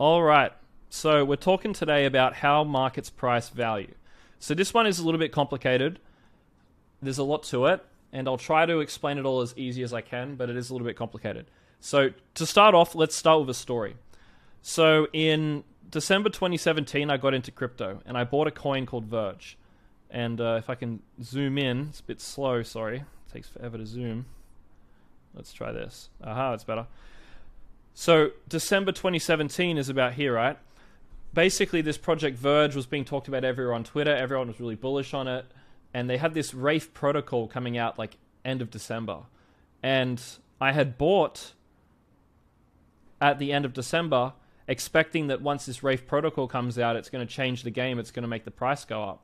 All right, so we're talking today about how markets price value. So this one is a little bit complicated. There's a lot to it, and I'll try to explain it all as easy as I can, but it is a little bit complicated. So to start off, let's start with a story. So in December 2017, I got into crypto, and I bought a coin called Verge. And if I can zoom in, it's a bit slow, sorry. It takes forever to zoom. Let's try this. Aha, it's better. So December 2017 is about here, right? Basically, this project Verge was being talked about everywhere on Twitter. Everyone was really bullish on it. And they had this Rafe protocol coming out like end of December. And I had bought at the end of December, expecting that once this Rafe protocol comes out, it's going to change the game. It's going to make the price go up.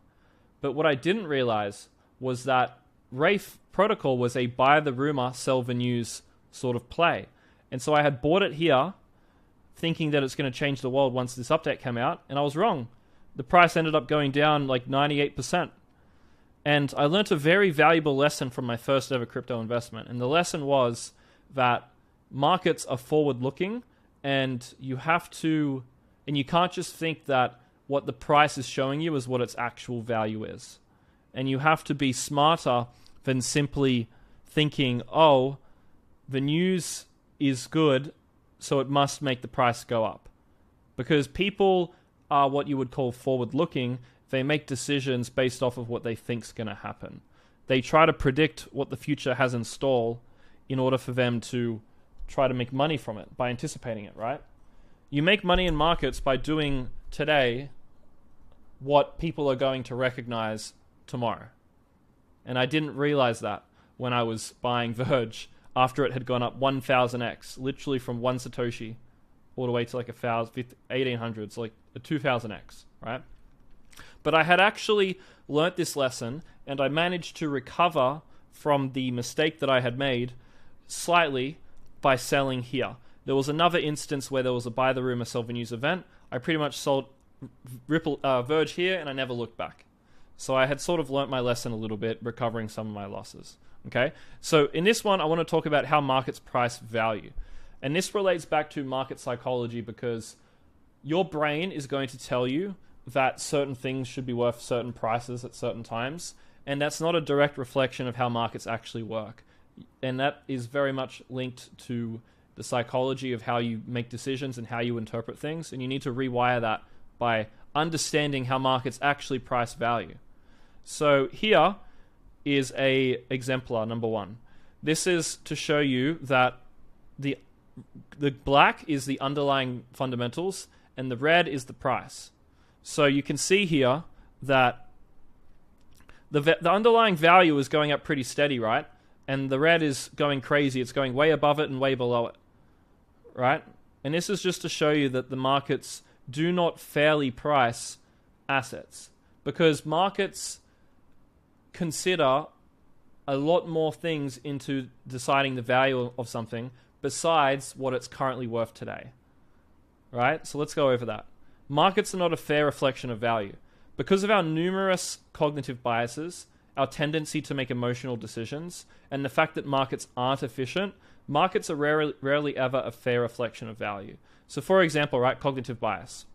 But what I didn't realize was that Rafe protocol was a buy the rumor, sell the news sort of play. And so I had bought it here thinking that it's going to change the world once this update came out, and I was wrong. The price ended up going down like 98%. And I learned a very valuable lesson from my first ever crypto investment. And the lesson was that markets are forward-looking, and you can't just think that what the price is showing you is what its actual value is. And you have to be smarter than simply thinking, oh, the news is good, so it must make the price go up. Because people are what you would call forward-looking. They make decisions based off of what they think's going to happen. They try to predict what the future has in store in order for them to try to make money from it by anticipating it, right? You make money in markets by doing today what people are going to recognize tomorrow. And I didn't realize that when I was buying Verge after it had gone up 1000x, literally from 1 Satoshi all the way to like 1800s, like a 2000x, right? But I had actually learnt this lesson, and I managed to recover from the mistake that I had made slightly by selling here. There was another instance where there was a buy the rumor, sell the news event. I pretty much sold Verge here, and I never looked back. So I had sort of learnt my lesson a little bit, recovering some of my losses. Okay, so in this one, I want to talk about how markets price value. And this relates back to market psychology, because your brain is going to tell you that certain things should be worth certain prices at certain times, and that's not a direct reflection of how markets actually work. And that is very much linked to the psychology of how you make decisions and how you interpret things, and you need to rewire that by understanding how markets actually price value. So here is a exemplar, number one. This is to show you that the black is the underlying fundamentals, and the red is the price. So you can see here that the underlying value is going up pretty steady, right? And the red is going crazy. It's going way above it and way below it, right? And this is just to show you that the markets do not fairly price assets, because markets consider a lot more things into deciding the value of something besides what it's currently worth today, right? So let's go over that. Markets are not a fair reflection of value. Because of our numerous cognitive biases, our tendency to make emotional decisions, and the fact that markets aren't efficient, markets are rarely ever a fair reflection of value. So for example, right, cognitive bias.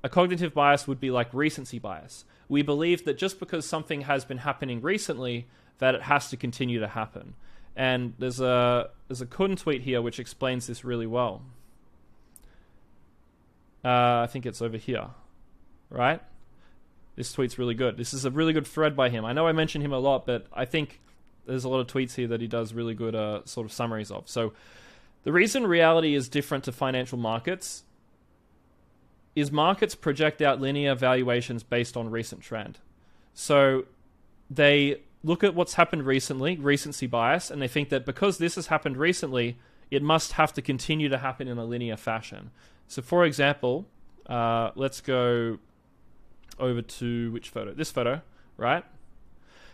A cognitive bias would be like recency bias. We believe that just because something has been happening recently, that it has to continue to happen. And there's a Kun tweet here which explains this really well. I think it's over here, right? This tweet's really good. This is a really good thread by him. I know I mention him a lot, but I think there's a lot of tweets here that he does really good sort of summaries of. So the reason reality is different to financial markets is markets project out linear valuations based on recent trend. So they look at what's happened recently, recency bias, and they think that because this has happened recently, it must have to continue to happen in a linear fashion. So for example, let's go over to which photo? This photo, right?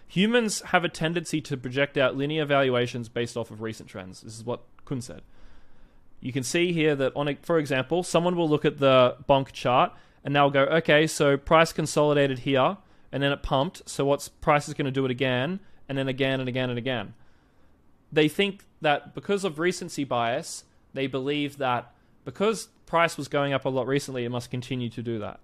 Humans have a tendency to project out linear valuations based off of recent trends. This is what Kun said. You can see here that, for example, someone will look at the bonk chart and they'll go, okay, so price consolidated here and then it pumped. So what's price is going to do it again and then again and again and again. They think that because of recency bias, they believe that Because price was going up a lot recently, it must continue to do that.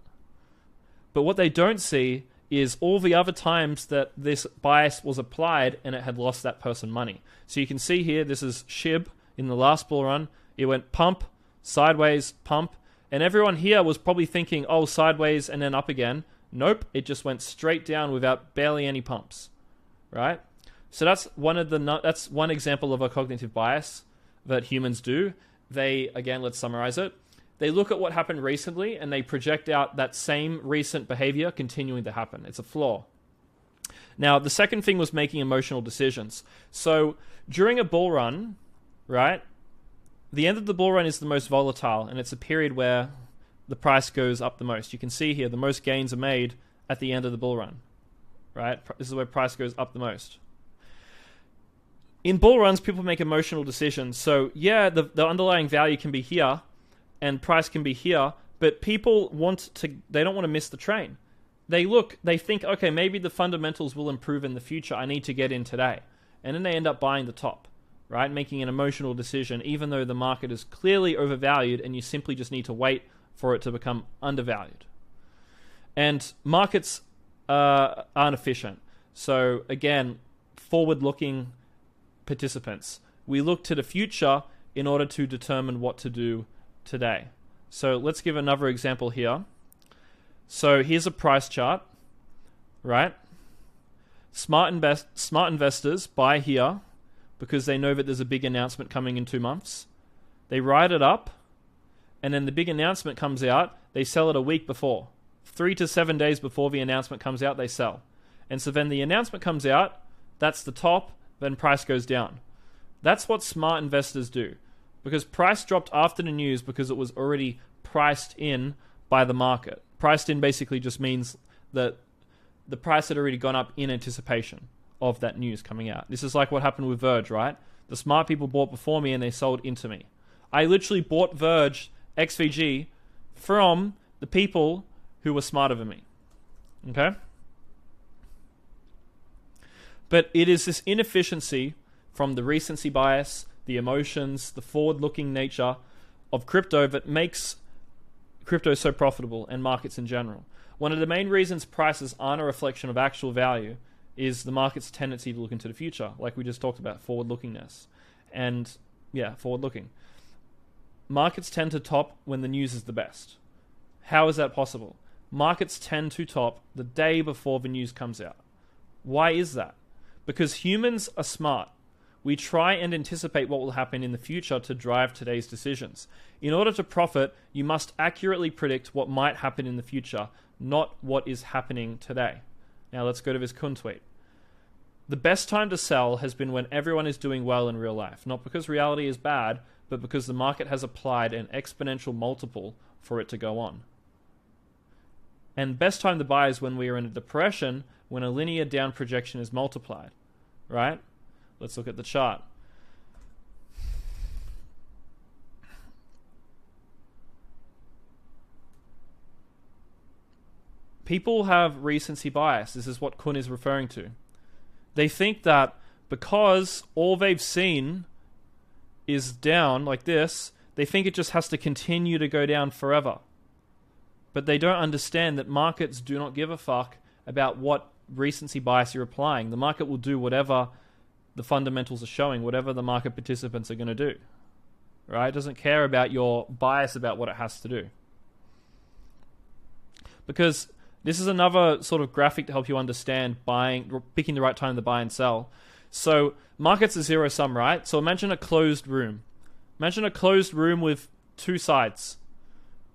But what they don't see is all the other times that this bias was applied and it had lost that person money. So you can see here, this is SHIB in the last bull run. It went pump, sideways, pump, and everyone here was probably thinking, oh, sideways and then up again. Nope, it just went straight down without barely any pumps, right? So that's one example of a cognitive bias that humans do. They, again, let's summarize it. They look at what happened recently and they project out that same recent behavior continuing to happen. It's a flaw. Now, the second thing was making emotional decisions. So during a bull run, right, the end of the bull run is the most volatile, and it's a period where the price goes up the most. You can see here the most gains are made at the end of the bull run, right? This is where price goes up the most. In bull runs, people make emotional decisions. So yeah, the underlying value can be here and price can be here, but people they don't want to miss the train. They think, okay, maybe the fundamentals will improve in the future. I need to get in today. And then they end up buying the top, right? Making an emotional decision, even though the market is clearly overvalued and you simply just need to wait for it to become undervalued. And markets aren't efficient. So again, forward-looking participants, we look to the future in order to determine what to do today. So let's give another example here. So here's a price chart, right? Smart investors buy here because they know that there's a big announcement coming in 2 months. They ride it up, and then the big announcement comes out, they sell it a week before. 3 to 7 days before the announcement comes out, they sell. And so then the announcement comes out, that's the top, then price goes down. That's what smart investors do. Because price dropped after the news because it was already priced in by the market. Priced in basically just means that the price had already gone up in anticipation of that news coming out. This is like what happened with Verge, right? The smart people bought before me and they sold into me. I literally bought Verge, XVG, from the people who were smarter than me. Okay? But it is this inefficiency from the recency bias, the emotions, the forward-looking nature of crypto that makes crypto so profitable and markets in general. One of the main reasons prices aren't a reflection of actual value is the market's tendency to look into the future, like we just talked about, forward-lookingness. And yeah, forward-looking. Markets tend to top when the news is the best. How is that possible? Markets tend to top the day before the news comes out. Why is that? Because humans are smart. We try and anticipate what will happen in the future to drive today's decisions. In order to profit, you must accurately predict what might happen in the future, not what is happening today. Now let's go to this Kun tweet. The best time to sell has been when everyone is doing well in real life, not because reality is bad, but because the market has applied an exponential multiple for it to go on. And best time to buy is when we are in a depression, when a linear down projection is multiplied, right? Let's look at the chart. People have recency bias. This is what Kun is referring to. They think that because all they've seen is down like this, they think it just has to continue to go down forever. But they don't understand that markets do not give a fuck about what recency bias you're applying. The market will do whatever the fundamentals are showing, whatever the market participants are going to do. Right? It doesn't care about your bias about what it has to do. Because this is another sort of graphic to help you understand picking the right time to buy and sell. So markets are zero sum, right? So imagine a closed room. Imagine a closed room with two sides.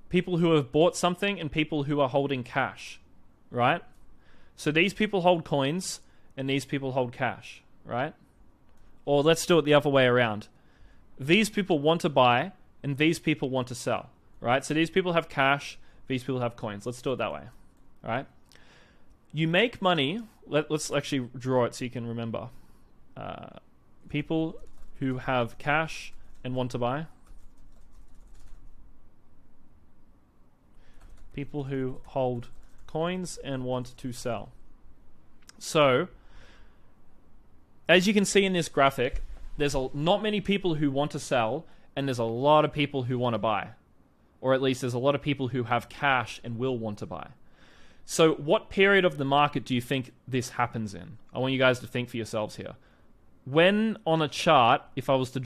People who have bought something and people who are holding cash, right? So these people hold coins and these people hold cash, right? Or let's do it the other way around. These people want to buy and these people want to sell, right? So these people have cash, these people have coins. Let's do it that way, right? You make money. Let's actually draw it so you can remember. People who have cash and want to buy. People who hold coins and want to sell. So, as you can see in this graphic, there's not many people who want to sell, and there's a lot of people who want to buy. Or at least there's a lot of people who have cash and will want to buy. So what period of the market do you think this happens in? I want you guys to think for yourselves here. When on a chart, if I was to